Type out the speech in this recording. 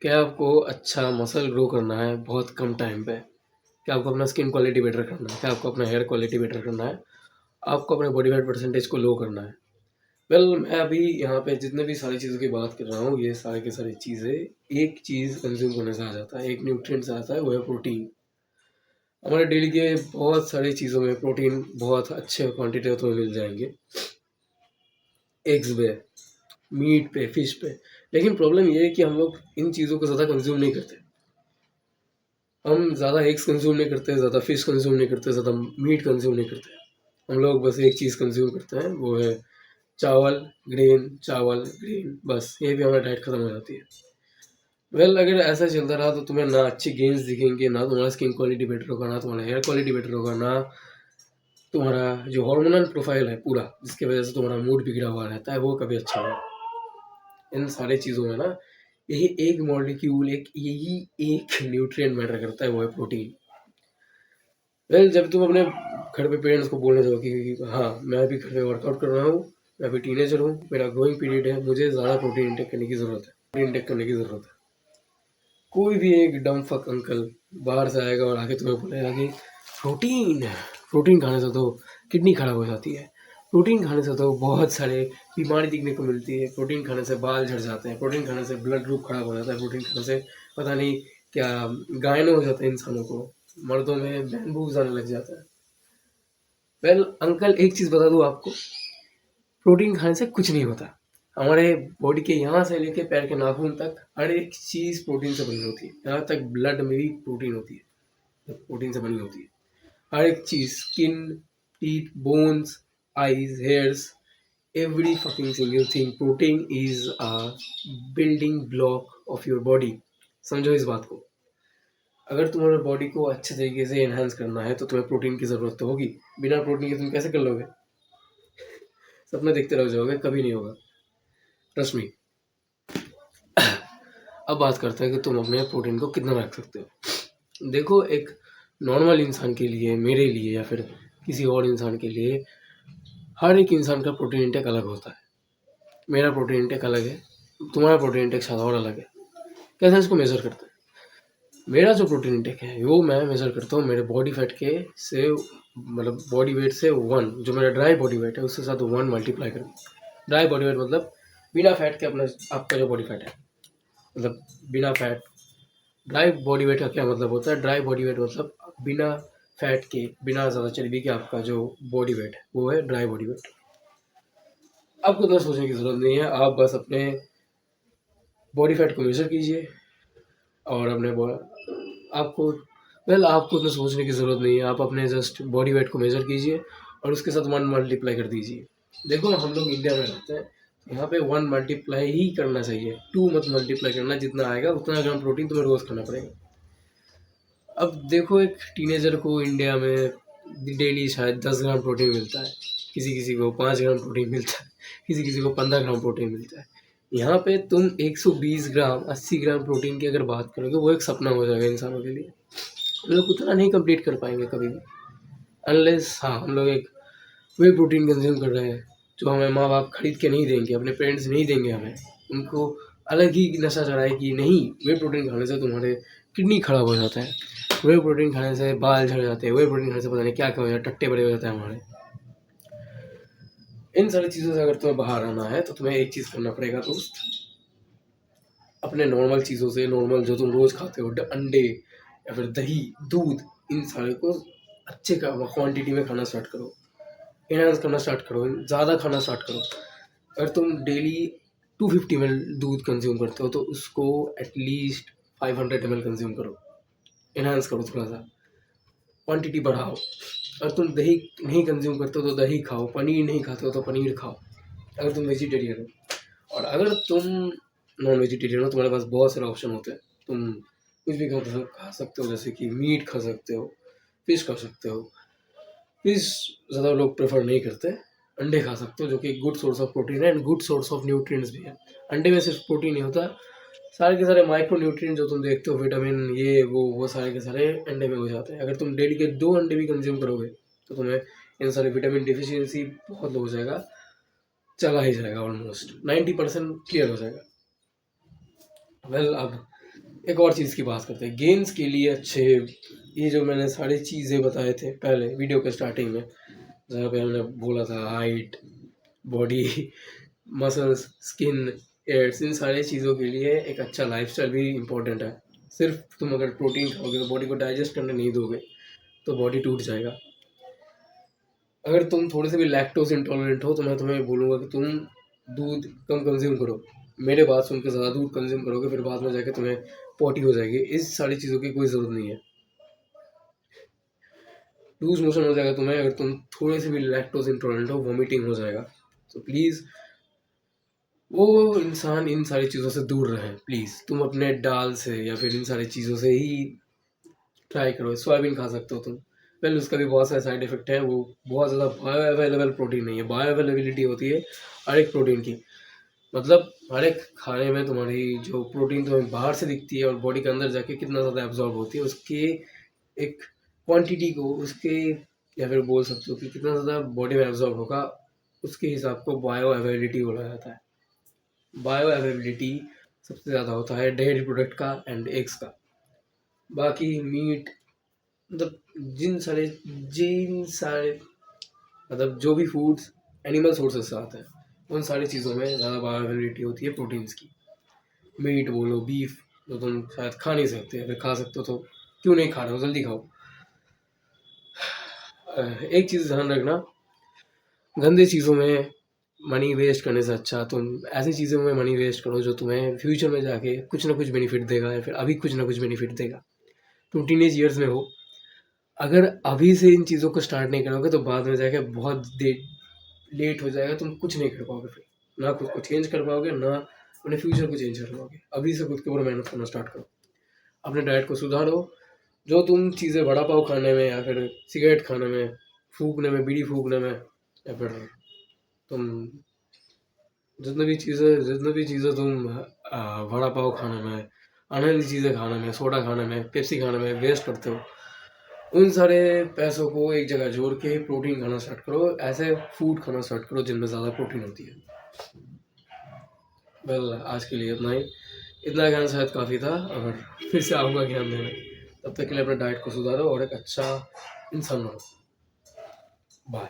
क्या आपको अच्छा मसल ग्रो करना है बहुत कम टाइम पे? क्या आपको अपना स्किन क्वालिटी बेटर करना है? क्या आपको अपना हेयर क्वालिटी बेटर करना है? आपको अपने बॉडी वेट परसेंटेज को लो करना है? मैं अभी यहाँ पे जितने भी सारी चीज़ों की बात कर रहा हूँ, ये सारी की सारी चीज़ें एक चीज़ कंज़्यूम करने से आ जाता है, एक न्यूट्रिएंट से आता है, वो है प्रोटीन। हमारे डेली के बहुत सारी चीज़ों में प्रोटीन बहुत अच्छे क्वांटिटी में मिल जाएँगे, एग्स पे, मीट पे, फिश पे। लेकिन प्रॉब्लम ये है कि हम लोग इन चीज़ों को ज़्यादा कंज़्यूम नहीं करते। हम ज़्यादा एग्स कंज़्यूम नहीं करते, ज़्यादा फिश कंज़्यूम नहीं करते, ज़्यादा मीट कंज़्यूम नहीं करते। हम लोग बस एक चीज़ कंज़्यूम करते हैं, वो है चावल, ग्रेन, बस यही भी हमारी डाइट ख़त्म हो जाती है। अगर ऐसा चलता रहा तो तुम्हें ना अच्छे गेन्स दिखेंगे, ना तुम्हारा स्किन क्वालिटी बेटर होगा, ना तुम्हारा हेयर क्वालिटी बेटर होगा, ना तुम्हारा जो हार्मोनल प्रोफाइल है पूरा, जिसकी वजह से तुम्हारा मूड बिगड़ा हुआ रहता है, वो कभी अच्छा होगा। इन सारी चीज़ों में ना यही एक मॉलिक्यूल, यही एक न्यूट्रिएंट मैटर करता है, वो है प्रोटीन। जब तुम अपने घर पे पेरेंट्स को बोलने जाओ कि हाँ, मैं अभी घर पे वर्कआउट कर रहा हूँ, मैं अभी टीनेजर हूँ, मेरा ग्रोइंग पीरियड है, मुझे ज़्यादा प्रोटीन इंटेक करने की ज़रूरत है, कोई भी एक डम फक अंकल बाहर से आएगा और आके तुम्हें बोलेगा कि प्रोटीन प्रोटीन खाने से तो किडनी खराब हो जाती है, प्रोटीन खाने से तो बहुत सारे बीमारी दिखने को मिलती है, प्रोटीन खाने से बाल झड़ जाते हैं, प्रोटीन खाने से ब्लड ग्रुप खराब हो जाता है, प्रोटीन खाने से पता नहीं क्या गायन हो जाता है इंसानों को, मर्दों में मैन बूब्स आने लग जाता है। अंकल एक चीज़ बता दूँ आपको, प्रोटीन खाने से कुछ नहीं होता। हमारे बॉडी के यहाँ से लेके पैर के नाखून तक हर एक चीज़ प्रोटीन से बनी होती है। यहाँ तक ब्लड में भी प्रोटीन होती है, प्रोटीन से बनी होती है। हर एक चीज़, skin, teeth, bones, eyes, hairs, every fucking single thing, protein is a building block of your body. समझो इस बात को। अगर तुम्हारे बॉडी को अच्छे तरीके से एनहांस करना है तो तुम्हें प्रोटीन की ज़रूरत तो होगी। बिना प्रोटीन के तुम कैसे कर लोगे? सपने देखते रह जाओगे, कभी नहीं होगा, ट्रस्ट मी। अब बात करते हैं कि तुम अपने प्रोटीन को कितना रख सकते हो। देखो, एक नॉर्मल इंसान के लिए, मेरे लिए या फिर किसी और इंसान के लिए, हर एक इंसान का प्रोटीन इंटेक अलग होता है। मेरा प्रोटीन इंटेक अलग है, तुम्हारा प्रोटीन इंटेक शायद और अलग है। कैसे इसको मेज़र करते हैं? मेरा जो प्रोटीन इंटेक है वो मैं मेज़र करता हूँ मेरे बॉडी फैट के से, मतलब बॉडी वेट से 1, जो मेरा ड्राई बॉडी वेट है उसके साथ 1 मल्टीप्लाई कर। ड्राई बॉडी वेट मतलब बिना फैट के अपना आपका जो बॉडी फैट है, मतलब बिना फैट। ड्राई बॉडी वेट का क्या मतलब होता है? ड्राई बॉडी वेट मतलब बिना फैट के, बिना ज़्यादा चर्बी के आपका जो बॉडी वेट है वो है ड्राई बॉडी वेट। आपको इतना सोचने की ज़रूरत नहीं है, आप बस अपने बॉडी फैट को मेज़र कीजिए और आपको इतना सोचने की ज़रूरत नहीं है, आप अपने जस्ट बॉडी वेट को मेज़र कीजिए और उसके साथ 1 मल्टीप्लाई कर दीजिए। देखो, हम लोग इंडिया में रहते हैं, यहाँ पे 1 मल्टीप्लाई ही करना चाहिए, 2 मत मल्टीप्लाई करना, जितना आएगा उतना ग्राम प्रोटीन तुम्हें रोज़ खाना पड़ेगा। अब देखो, एक टीनेजर को इंडिया में डेली शायद 10 ग्राम प्रोटीन मिलता है, किसी को 5 ग्राम प्रोटीन मिलता है, किसी को 15 ग्राम प्रोटीन मिलता है। यहाँ पे तुम 120 ग्राम, 80 ग्राम प्रोटीन की अगर बात करोगे, वो एक सपना हो जाएगा इंसानों के लिए। हम लोग उतना नहीं कंप्लीट कर पाएंगे कभी भी, अनलेस हाँ, हम लोग एक वे प्रोटीन कंज्यूम कर रहे हैं जो हमें माँ बाप खरीद के नहीं देंगे, अपने पेरेंट्स नहीं देंगे हमें। उनको अलग ही नशा चढ़ाए कि नहीं, वे प्रोटीन खाने से तुम्हारे किडनी खराब हो जाता है, वे प्रोटीन खाने से बाल झड़ जाते हैं, वे प्रोटीन खाने से पता नहीं क्या क्या हो जाता है, टट्टे बड़े हो जाते हैं हमारे। इन सारी चीज़ों से अगर तुम्हें बाहर आना है तो तुम्हें एक चीज़ करना पड़ेगा दोस्त, अपने नॉर्मल चीज़ों से, नॉर्मल जो तुम रोज़ खाते हो, अंडे या फिर दही, दूध, इन सारे को अच्छे क्वांटिटी में खाना स्टार्ट करो, एनहांस करना स्टार्ट करो, ज़्यादा खाना स्टार्ट करो। अगर तुम डेली 250 ml दूध कंज्यूम करते हो तो उसको एटलीस्ट 500 ml कंज्यूम करो, एनहांस करो, थोड़ा सा क्वांटिटी बढ़ाओ। अगर तुम दही नहीं कंज्यूम करते हो तो दही खाओ, पनीर नहीं खाते हो तो पनीर खाओ, अगर तुम वेजिटेरियन हो। और अगर तुम नॉन वेजिटेरियन हो, तुम्हारे पास बहुत सारे ऑप्शन होते हैं, तुम कुछ भी खा सकते हो, जैसे कि मीट खा सकते हो, फिश खा सकते हो। फिश ज़्यादा लोग प्रेफर नहीं करते, अंडे खा सकते हो जो कि गुड सोर्स ऑफ प्रोटीन है and good source of nutrients भी है। अंडे में सिर्फ प्रोटीन नहीं होता, सारे के सारे माइक्रो न्यूट्रिएंट जो तुम देखते हो, विटामिन, ये वो सारे के सारे अंडे में हो जाते हैं। अगर तुम डेली के 2 अंडे भी कंज्यूम करोगे तो तुम्हें इन सारे विटामिन डिफिशियंसी बहुत लो हो जाएगा, चला ही जाएगा, ऑलमोस्ट 90% क्लियर हो जाएगा। अब एक और चीज़ की बात करते हैं, गेन्स के लिए अच्छे ये जो मैंने सारी चीज़ें बताए थे पहले वीडियो के स्टार्टिंग में, जहाँ पे हमने बोला था हाइट, बॉडी, मसल्स, स्किन, एड्स, इन सारी चीज़ों के लिए एक अच्छा लाइफस्टाइल भी इम्पोर्टेंट है। सिर्फ तुम अगर प्रोटीन खाओगे, बॉडी को डाइजेस्ट करने नहीं दोगे, तो बॉडी टूट जाएगा। अगर तुम थोड़े से भी लैक्टोज इंटॉलरेंट हो, तो मैं तुम्हें बोलूँगा कि तुम दूध कम कंज्यूम करो। मेरे बात सुन के ज़्यादा दूध कंज्यूम करोगे, फिर बाद में जाके तुम्हें पॉटी हो जाएगी। इस सारी चीज़ों की कोई ज़रूरत नहीं है। लूज मोशन हो जाएगा तुम्हें अगर तुम थोड़े से भी लैक्टोज इंटॉलरेंट हो, वॉमिटिंग हो जाएगा। तो प्लीज़ वो इंसान इन सारी चीज़ों से दूर रहे। प्लीज़ तुम अपने दाल से या फिर इन सारी चीज़ों से ही ट्राई करो। सोयाबीन खा सकते हो तुम, वेल उसका भी बहुत सारे साइड इफेक्ट है। वो बहुत ज़्यादा बायो अवेलेबल प्रोटीन नहीं है। बायो अवेलेबिलिटी होती है हर एक प्रोटीन की, मतलब हर एक खाने में तुम्हारी जो प्रोटीन तुम्हें बाहर से दिखती है और बॉडी के अंदर जाके कितना ज़्यादा एब्जॉर्ब होती है, उसके एक क्वांटिटी को, उसके या फिर बोल सकते हो कि कितना ज़्यादा बॉडी में एब्जॉर्ब होगा, उसके हिसाब को बायो अवेलेबिलिटी बोला जाता है। बायो अवेलेबिलिटी सबसे ज़्यादा होता है डेयरी प्रोडक्ट का एंड एग्स का। बाकी मीट, मतलब जिन सारे मतलब जो भी फूड्स एनिमल सोर्सेज से आते हैं, उन सारी चीज़ों में ज़्यादा बायो अवेलेबिलिटी होती है प्रोटीन्स की। मीट बोलो, बीफ, जो तुम शायद खा नहीं सकते, अगर खा सकते हो तो क्यों नहीं खा रहे हो, जल्दी खाओ। एक चीज़ ध्यान रखना, गंदे चीज़ों में मनी वेस्ट करने से अच्छा तुम ऐसी चीज़ों में मनी वेस्ट करो जो तुम्हें फ्यूचर में जाके कुछ ना कुछ बेनिफिट देगा, या फिर अभी कुछ ना कुछ बेनिफिट देगा। तुम टीनेज ईयर्स में हो, अगर अभी से इन चीज़ों को स्टार्ट नहीं करोगे तो बाद में जाके बहुत देर लेट हो जाएगा। तुम कुछ नहीं कर पाओगे, फिर ना खुद को चेंज कर पाओगे, ना अपने फ्यूचर को चेंज कर पाओगे। अभी से खुद के ऊपर मेहनत करना स्टार्ट करो, अपने डाइट को सुधारो। जो तुम चीज़ें वड़ा पाव खाने में या फिर सिगरेट खाने में, फूकने में, बीड़ी फूकने में, या फिर तुम जितनी भी चीज़ें तुम वड़ा पाव खाने में, अनहेल्दी चीज़ें खाने में, सोडा खाने में, पेप्सी खाने में वेस्ट करते हो, उन सारे पैसों को एक जगह जोड़ के प्रोटीन खाना स्टार्ट करो। ऐसे फूड खाना स्टार्ट करो जिनमें ज़्यादा प्रोटीन होती है। वेल आज के लिए इतना ही, इतना ज्ञान शायद काफ़ी था। अगर फिर से आऊँगा ज्ञान देने, तब तक के लिए अपने डाइट को सुधारो और एक अच्छा इंसान बनो। बाय।